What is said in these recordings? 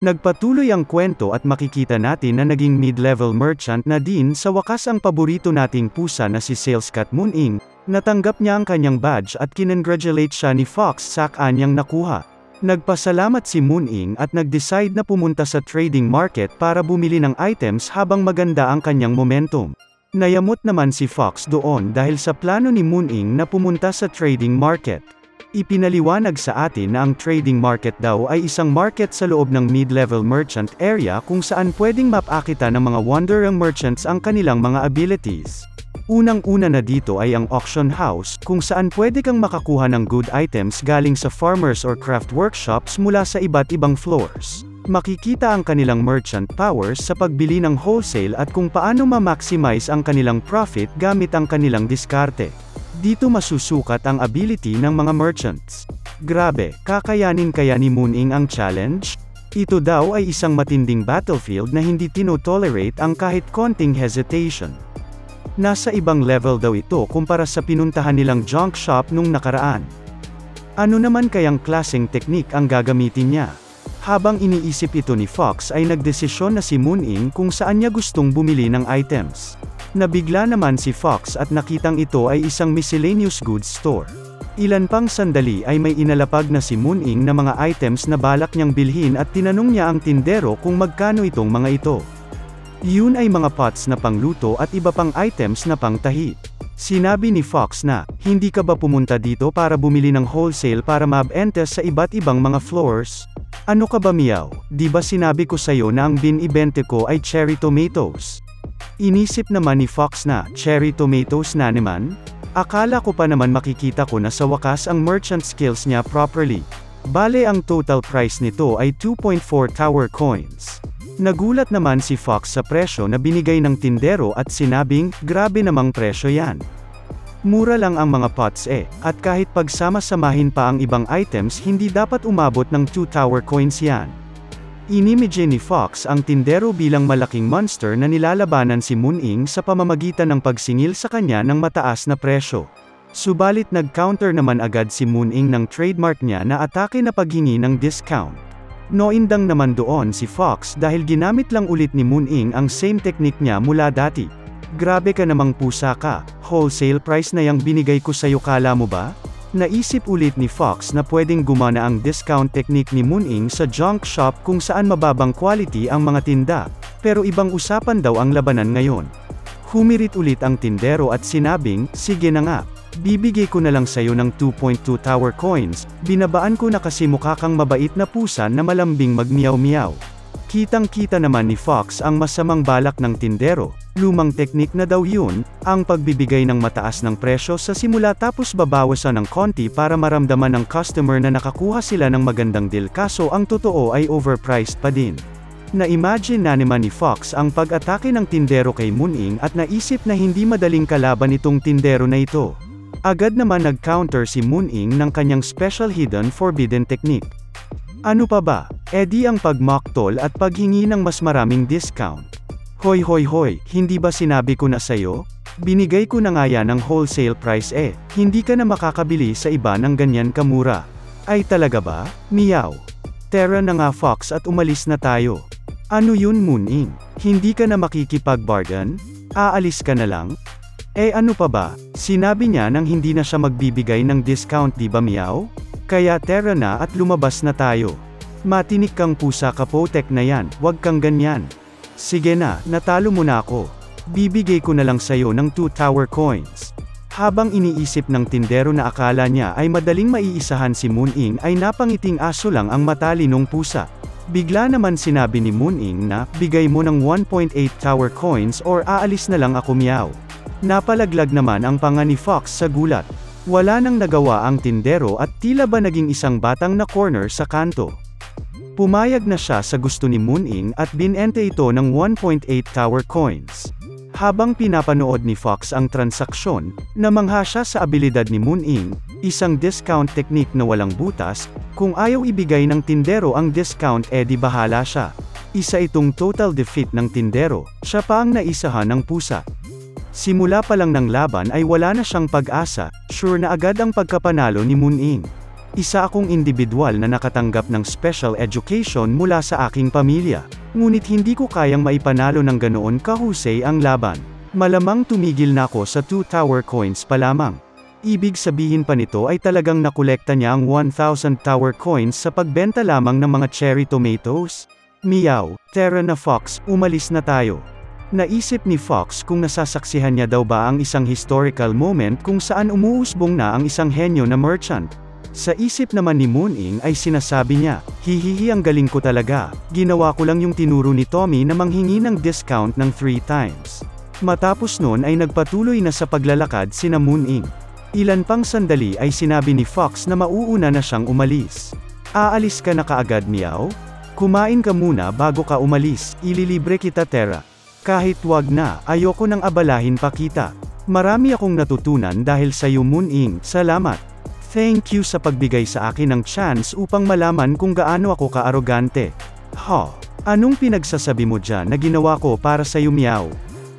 Nagpatuloy ang kwento at makikita natin na naging mid-level merchant na din sa wakas ang paborito nating pusa na si Sales Cat Moon-ing. Natanggap niya ang kanyang badge at kinongratulate siya ni Fox sa kanyang nakuha. Nagpasalamat si Moon-ing at nag-decide na pumunta sa trading market para bumili ng items habang maganda ang kanyang momentum. Nayamot naman si Fox doon dahil sa plano ni Moon-ing na pumunta sa trading market. Ipinaliwanag sa atin na ang trading market daw ay isang market sa loob ng mid-level merchant area kung saan pwedeng mapakita ng mga wandering merchants ang kanilang mga abilities. Unang-una na dito ay ang auction house, kung saan pwede kang makakuha ng good items galing sa farmers or craft workshops mula sa iba't ibang floors. Makikita ang kanilang merchant powers sa pagbili ng wholesale at kung paano ma-maximize ang kanilang profit gamit ang kanilang diskarte. Dito masusukat ang ability ng mga merchants. Grabe, kakayanin kaya ni Moon-ing ang challenge? Ito daw ay isang matinding battlefield na hindi tino-tolerate ang kahit konting hesitation. Nasa ibang level daw ito kumpara sa pinuntahan nilang junk shop nung nakaraan. Ano naman kayang klaseng teknik ang gagamitin niya? Habang iniisip ito ni Fox ay nagdesisyon na si Moon-ing kung saan niya gustong bumili ng items. Nabigla naman si Fox at nakitang ito ay isang miscellaneous goods store. Ilan pang sandali ay may inalapag na si Moon-ing na mga items na balak niyang bilhin at tinanong niya ang tindero kung magkano itong mga ito. Yun ay mga pots na pangluto at iba pang items na pangtahi. Sinabi ni Fox na, hindi ka ba pumunta dito para bumili ng wholesale para mabenta sa iba't ibang mga floors? Ano ka ba Meow? Di ba sinabi ko sa'yo na ang binibente ko ay cherry tomatoes? Inisip naman ni Fox na, cherry tomatoes na naman? Akala ko pa naman makikita ko na sa wakas ang merchant skills niya properly. Bale ang total price nito ay 2.4 tower coins. Nagulat naman si Fox sa presyo na binigay ng tindero at sinabing, grabe namang presyo yan. Mura lang ang mga pots at kahit pagsama-samahin pa ang ibang items hindi dapat umabot ng 2 tower coins yan. Inimigay ni Fox ang tindero bilang malaking monster na nilalabanan si Moon-ing sa pamamagitan ng pagsingil sa kanya ng mataas na presyo. Subalit nag-counter naman agad si Moon-ing ng trademark niya na atake na paghingi ng discount. Noindang naman doon si Fox dahil ginamit lang ulit ni Moon-ing ang same technique niya mula dati. Grabe ka namang pusa ka, wholesale price na yang binigay ko sa'yo kala mo ba? Naisip ulit ni Fox na pwedeng gumana ang discount technique ni Moon-ing sa junk shop kung saan mababang quality ang mga tinda, pero ibang usapan daw ang labanan ngayon. Humirit ulit ang tindero at sinabing, sige na nga, bibigay ko na lang sayo ng 2.2 tower coins, binabaan ko na kasi mukha kang mabait na pusa na malambing mag-meow-meow. Kitang-kita naman ni Fox ang masamang balak ng tindero, lumang teknik na daw yun, ang pagbibigay ng mataas ng presyo sa simula tapos babawasan ng konti para maramdaman ng customer na nakakuha sila ng magandang deal kaso ang totoo ay overpriced pa din. Na-imagine na naman ni Fox ang pag-atake ng tindero kay Moon-ing at naisip na hindi madaling kalaban itong tindero na ito. Agad naman nag-counter si Moon-ing ng kanyang special hidden forbidden technique. Ano pa ba? Edi ang pag-mock-toll at paghingi ng mas maraming discount. Hoy hoy hoy, hindi ba sinabi ko na sayo? Binigay ko na nga yan ng wholesale price hindi ka na makakabili sa iba ng ganyan kamura. Ay talaga ba? Meow. Tara na nga Fox at umalis na tayo. Ano yun Moon-ing? Hindi ka na makikipag-bargain? Aalis ka na lang? Ano pa ba? Sinabi niya nang hindi na siya magbibigay ng discount di ba Meow? Kaya tara na at lumabas na tayo. Matinik kang pusa kapotek na yan, wag kang ganyan. Sige na, natalo mo na ako. Bibigay ko na lang sayo ng 2 tower coins. Habang iniisip ng tindero na akala niya ay madaling maiisahan si Moon-ing ay napangiting aso lang ang matalinong pusa. Bigla naman sinabi ni Moon-ing na, bigay mo ng 1.8 tower coins or aalis na lang ako Meow. Napalaglag naman ang panga ni Fox sa gulat. Wala nang nagawa ang tindero at tila ba naging isang batang na corner sa kanto. Pumayag na siya sa gusto ni Moon-ing at binente ito ng 1.8 tower coins. Habang pinapanood ni Fox ang transaksyon, namangha siya sa abilidad ni Moon-ing, isang discount technique na walang butas, kung ayaw ibigay ng tindero ang discount di bahala siya. Isa itong total defeat ng tindero, siya pa ang naisahan ng pusa. Simula pa lang ng laban ay wala na siyang pag-asa, sure na agad ang pagkapanalo ni Moon-ing. Isa akong individual na nakatanggap ng special education mula sa aking pamilya. Ngunit hindi ko kayang maipanalo ng ganoon kahusay ang laban. Malamang tumigil na ako sa 2 tower coins pa lamang. Ibig sabihin pa nito ay talagang nakolekta niya ang 1,000 tower coins sa pagbenta lamang ng mga cherry tomatoes? Meow, Terra na Fox, umalis na tayo. Naisip ni Fox kung nasasaksihan niya daw ba ang isang historical moment kung saan umuusbong na ang isang henyo na merchant. Sa isip naman ni Moon-ing ay sinasabi niya, hihihi ang galing ko talaga, ginawa ko lang yung tinuro ni Tommy na manghingi ng discount ng 3 times. Matapos nun ay nagpatuloy na sa paglalakad sina Moon-ing. Ilan pang sandali ay sinabi ni Fox na mauuna na siyang umalis. Aalis ka na kaagad Meow? Kumain ka muna bago ka umalis, ililibre kita Terra. Kahit wag na, ayoko nang abalahin pa kita. Marami akong natutunan dahil sa iyo Moon-ing, salamat. Thank you sa pagbigay sa akin ng chance upang malaman kung gaano ako ka-arogante. Anong pinagsasabi mo dyan na ginawa ko para sa iyo Meow?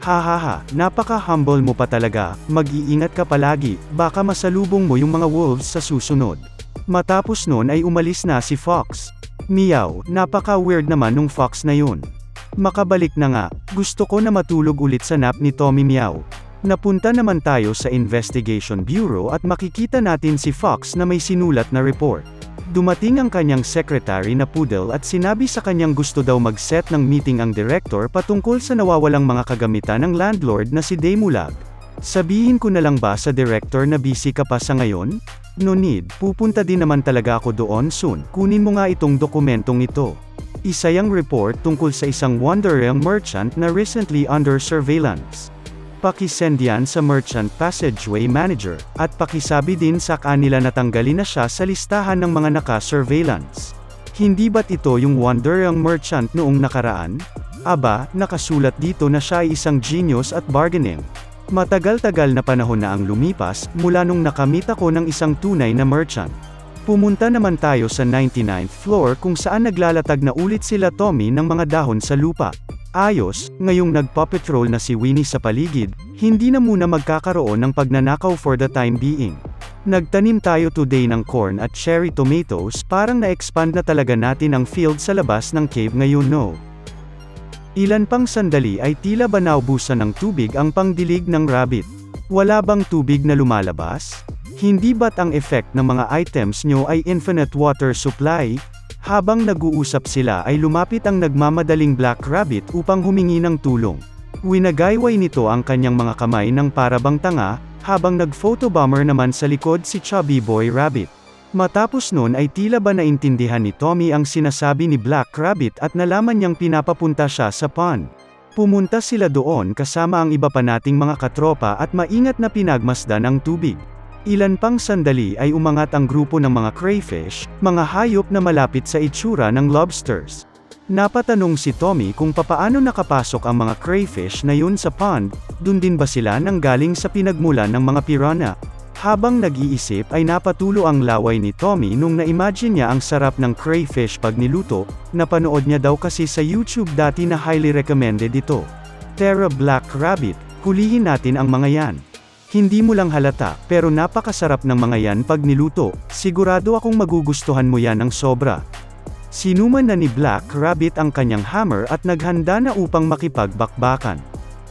Hahaha, napaka-humble mo pa talaga, mag-iingat ka palagi, baka masalubong mo yung mga wolves sa susunod. Matapos nun ay umalis na si Fox. Meow, napaka-weird naman nung Fox na yun. Makabalik na nga, gusto ko na matulog ulit sa nap ni Tommy Meow. Napunta naman tayo sa Investigation Bureau at makikita natin si Fox na may sinulat na report. Dumating ang kanyang secretary na Poodle at sinabi sa kanyang gusto daw mag-set ng meeting ang director patungkol sa nawawalang mga kagamitan ng landlord na si Demulag. Sabihin ko na lang ba sa director na busy ka pa sa ngayon? No need, pupunta din naman talaga ako doon soon, kunin mo nga itong dokumentong ito. Isa yang report tungkol sa isang wandering merchant na recently under surveillance. Pakisend yan sa Merchant Passageway Manager, at pakisabi din sa kanila na tanggalin na siya sa listahan ng mga naka-surveillance. Hindi ba't ito yung wandering merchant noong nakaraan? Aba, nakasulat dito na siya ay isang genius at bargaining. Matagal-tagal na panahon na ang lumipas, mula nung nakamit ako ng isang tunay na merchant. Pumunta naman tayo sa 99th floor kung saan naglalatag na ulit sila Tommy ng mga dahon sa lupa. Ayos, ngayong nagpapatrol na si Winnie sa paligid, hindi na muna magkakaroon ng pagnanakaw for the time being. Nagtanim tayo today ng corn at cherry tomatoes, parang na-expand na talaga natin ang field sa labas ng cave ngayon no. Ilan pang sandali ay tila ba naubusan ng tubig ang pangdilig ng rabbit. Wala bang tubig na lumalabas? Hindi ba't ang effect ng mga items nyo ay infinite water supply? Habang nag-uusap sila ay lumapit ang nagmamadaling Black Rabbit upang humingi ng tulong. Winagayway nito ang kanyang mga kamay ng parabang tanga, habang nag-photobomber naman sa likod si Chubby Boy Rabbit. Matapos nun ay tila ba naintindihan ni Tommy ang sinasabi ni Black Rabbit at nalaman niyang pinapapunta siya sa pond. Pumunta sila doon kasama ang iba pa nating mga katropa at maingat na pinagmasdan ang tubig. Ilan pang sandali ay umangat ang grupo ng mga crayfish, mga hayop na malapit sa itsura ng lobsters. Napatanong si Tommy kung papaano nakapasok ang mga crayfish na yun sa pond, dun din ba sila nang galing sa pinagmulan ng mga piranha? Habang nag-iisip ay napatulo ang laway ni Tommy nung na-imagine niya ang sarap ng crayfish pag niluto, napanood niya daw kasi sa YouTube dati na highly recommended ito. Terra Black Rabbit, hulihin natin ang mga yan. Hindi mo lang halata, pero napakasarap ng mga yan pag niluto, sigurado akong magugustuhan mo yan ng sobra. Sinuman na ni Black Rabbit ang kanyang hammer at naghanda na upang makipagbakbakan.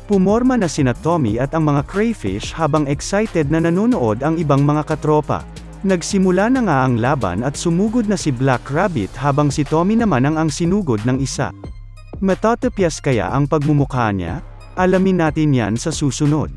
Pumorma na sina Tommy at ang mga crayfish habang excited na nanonood ang ibang mga katropa. Nagsimula na nga ang laban at sumugod na si Black Rabbit habang si Tommy naman ang sinugod ng isa. Matatapyas kaya ang pagmumukha niya? Alamin natin yan sa susunod.